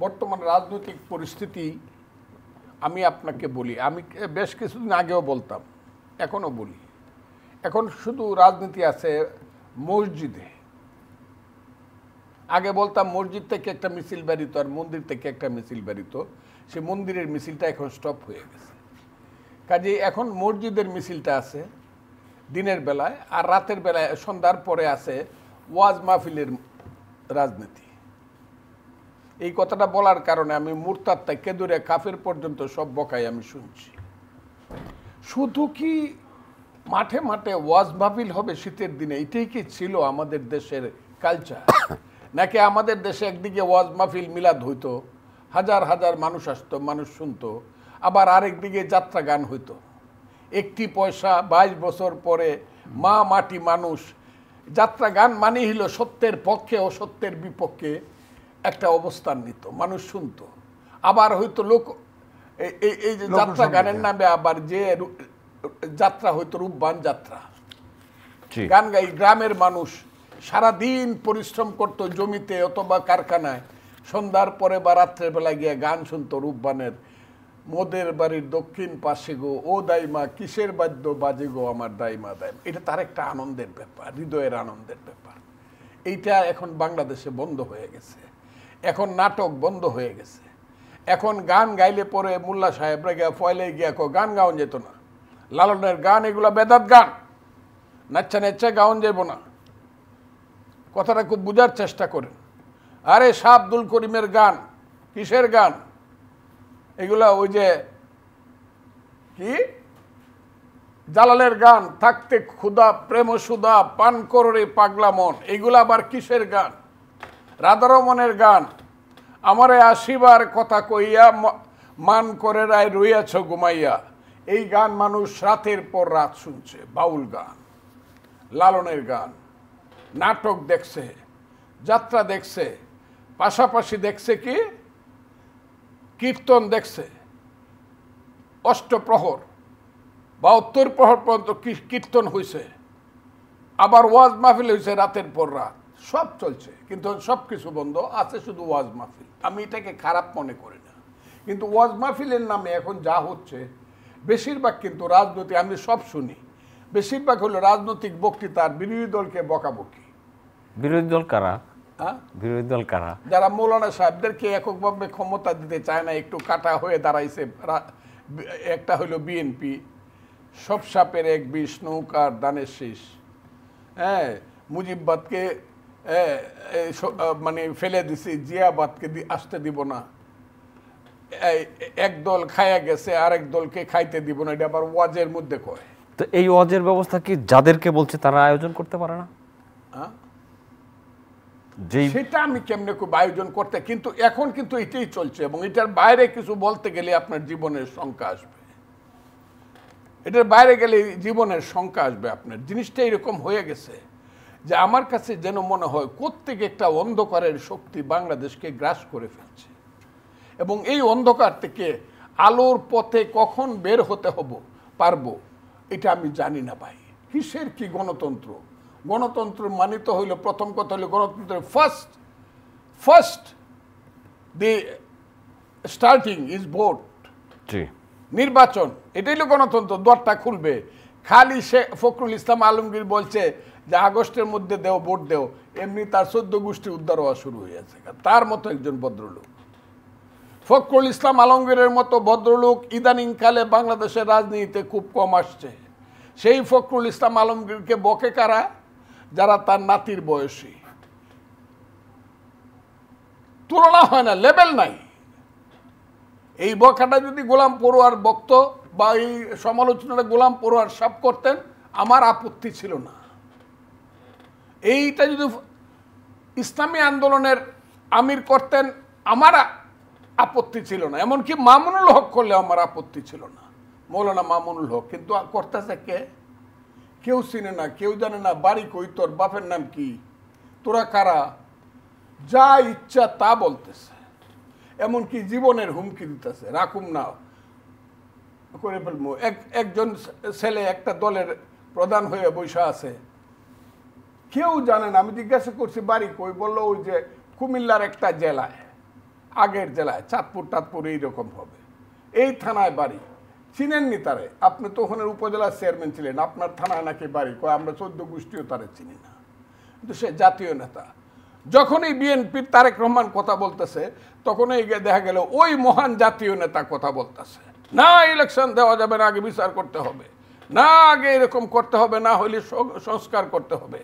বর্তমান রাজনৈতিক পরিস্থিতি আমি আপনাকে বলি, আমি বেশ কিছুদিন আগেও বলতাম, এখনও বলি, এখন শুধু রাজনীতি আছে মসজিদে। আগে বলতাম মসজিদ থেকে একটা মিছিল বেরিত আর মন্দির থেকে একটা মিছিল বেরিত, সে মন্দিরের মিছিলটা এখন স্টপ হয়ে গেছে। কাজে এখন মসজিদের মিছিলটা আছে দিনের বেলায়, আর রাতের বেলায় সন্ধ্যার পরে আছে ওয়াজ মাহফিলের রাজনীতি। এই কথাটা বলার কারণে আমি মুরতাদ থেকে দূরে কাফের পর্যন্ত সব বকাই আমি শুনছি। শুধু কি মাঠে মাঠে ওয়াজ মাহফিল হবে শীতের দিনে, এটাই কি ছিল আমাদের দেশের কালচার? নাকি আমাদের দেশে একদিকে ওয়াজ মাহফিল মিলাদ হইতো, হাজার হাজার মানুষ আসতো, মানুষ শুনতো, আবার আরেকদিকে যাত্রা গান হইতো। একটি পয়সা 22 বছর পরে মা মাটি মানুষ, যাত্রা গান মানে হইল সত্যের পক্ষে ও সত্যের বিপক্ষে একটা অবস্থান নিত, মানুষ শুনতো। আবার হয়তো লোক এই যে যাত্রা গানের নামে আবার যে যাত্রা হয়তো রূপবান যাত্রা, গান গাই গ্রামের মানুষ সারাদিন পরিশ্রম করতো জমিতে অথবা কারখানায়, সন্ধ্যার পরে বা রাত্রের বেলা গিয়ে গান শুনতো রূপবানের। মোদের বাড়ির দক্ষিণ পাশে গো ও দাইমা কিসের বাদ্য বাজে গো আমার দাইমা দাইমা। এটা তার একটা আনন্দের ব্যাপার, হৃদয়ের আনন্দের ব্যাপার। এইটা এখন বাংলাদেশে বন্ধ হয়ে গেছে। এখন নাটক বন্ধ হয়ে গেছে। এখন গান গাইলে পরে মোল্লা সাহেবরা গিয়া ফয়লে গিয়া গান গাওন যেত না, লালনের গান এগুলা বেদাত গান, নাচ্চা নেচ্চা গাওন যাব না। কথাটা খুব বুঝার চেষ্টা করেন। আরে শাহ আব্দুল করিমের গান, কিসের গান এগুলা? ওই যে কি জালালের গান, থাকতে ক্ষুদা প্রেম সুদা পান করে পাগলা মন, এগুলা আবার কিসের গান? রাধারমনের গান, আমারে আসিবার কথা কইয়া মান করে রায় রইয়াছ ঘুমাইয়া, এই গান মানুষ রাতের পর রাত শুনছে। বাউল গান, লালনের গান, নাটক দেখছে, যাত্রা দেখছে, পাশাপাশি দেখছে কি কীর্তন দেখছে। অষ্টপ্রহর 72 প্রহর পর্যন্ত কীর্তন হয়েছে, আবার ওয়াজ মাহফিল হয়েছে রাতের পর রাত, সব চলছে। কিন্তু সব কিছু বন্ধ আছে, শুধু ওয়াজ মাহফিল। আমি এটাকে খারাপ মনে করি না, কিন্তু ওয়াজ মাহফিলের নামে এখন যা হচ্ছে বেশিরভাগ কিন্তু রাজনীতি, আমি সব শুনি, বেশিরভাগ হলো রাজনৈতিক বক্তৃতার বিরোধী দলকে বকাবকি। বিরোধী দল কারা? বিরোধী দল কারা? যারা মৌলানা সাহেবদেরকে এককভাবে ক্ষমতা দিতে চায় না, একটু কাটা হয়ে দাঁড়াইছে। একটা হইল বিএনপি, সব সাপের এক বিষ নৌকার দানের শীষ। হ্যাঁ, মুজিববাদকে মানে ফেলে দিছি, জিয়াবাদকে আসতে দিব না। এক দল খায়া গেছে, আরেক দলকে খাইতে দিব না, এটা আবার ওয়াজের মধ্যে কয়। তো এই ওয়াজের ব্যবস্থা কি যাদেরকে বলছে তারা আয়োজন করতে পারে না? সেটা আমি কেমনে খুব আয়োজন করতে, কিন্তু এখন কিন্তু এটাই চলছে, এবং এটার বাইরে কিছু বলতে গেলে আপনার জীবনের শঙ্কা আসবে। এটার বাইরে গেলে জীবনের শঙ্কা আসবে আপনার। জিনিসটা এরকম হয়ে গেছে যে আমার কাছে যেন মনে হয় কোত্থেকে একটা অন্ধকারের শক্তি বাংলাদেশকে গ্রাস করে ফেলছে, এবং এই অন্ধকার থেকে আলোর পথে কখন বের হতে পারবো এটা আমি জানি না ভাই। কিসের কি গণতন্ত্র? গণতন্ত্র মানিত হইল, প্রথম কথা হইল গণতন্ত্রের first the starting is vote, নির্বাচন। এটাই হলো গণতন্ত্র। দ্বারটা খুলবে। খালি সে ফখরুল ইসলাম আলমগীর বলছে যে আগস্টের মধ্যে দেও, ভোট দেও, এমনি তার 14 গোষ্ঠী উদ্ধার হওয়া শুরু হয়ে গেছে। তার মতো একজন ভদ্রলোক, ফখরুল ইসলাম আলমগীরের মতো ভদ্রলোক ইদানিংকালে বাংলাদেশের রাজনীতিতে খুব কম আসছে। সেই ফখরুল ইসলাম আলমগীরকে বকে কারা? যারা তার নাতির বয়সী। তুলনা হয় না, লেভেল নাই। এই বকাটা যদি গোলাম পড়ুয়ার বক্ত বা এই সমালোচনাটা গোলাম পড়ুয়ার সব করতেন, আমার আপত্তি ছিল না। এইটা যদি ইসলামী আন্দোলনের আমির করতেন, আমার আপত্তি ছিল না। এমনকি মামুনুল হক করলে আমার আপত্তি ছিল না, মৌলানা মামুনুল হক। কিন্তু করতেছে কে? কেউ চিনে না, কেউ জানে না বাড়ি কই, তোর বাপের নাম কি, তোরা কারা, যা ইচ্ছা তা বলতেছে। এমনকি জীবনের হুমকি দিতেছে, রাখুম না করে ফেলবো। একজন ছেলে একটা দলের প্রধান হয়ে বৈশা আছে, কেউ জানে না। আমি জিজ্ঞাসা করছি বাড়ি কই, বললো ওই যে কুমিল্লার একটা জেলায়। আগের জেলায় চাঁদপুর টাঁদপুর এইরকম হবে, এই থানায় বাড়ি, চিনেননি তারে, আপনি তো ওখানে উপজেলার চেয়ারম্যান ছিলেন, আপনার থানায় নাকি বাড়ি, কয় আমরা 14 গোষ্ঠীও তারে চিনি না, কিন্তু সে জাতীয় নেতা। যখনই বিএনপির তারেক রহমান কথা বলতেছে তখনই দেখা গেল ওই মহান জাতীয় নেতা কথা বলতেছে, না ইলেকশন দেওয়া যাবে না, আগে বিচার করতে হবে, না আগে এরকম করতে হবে, না হলে সংস্কার করতে হবে।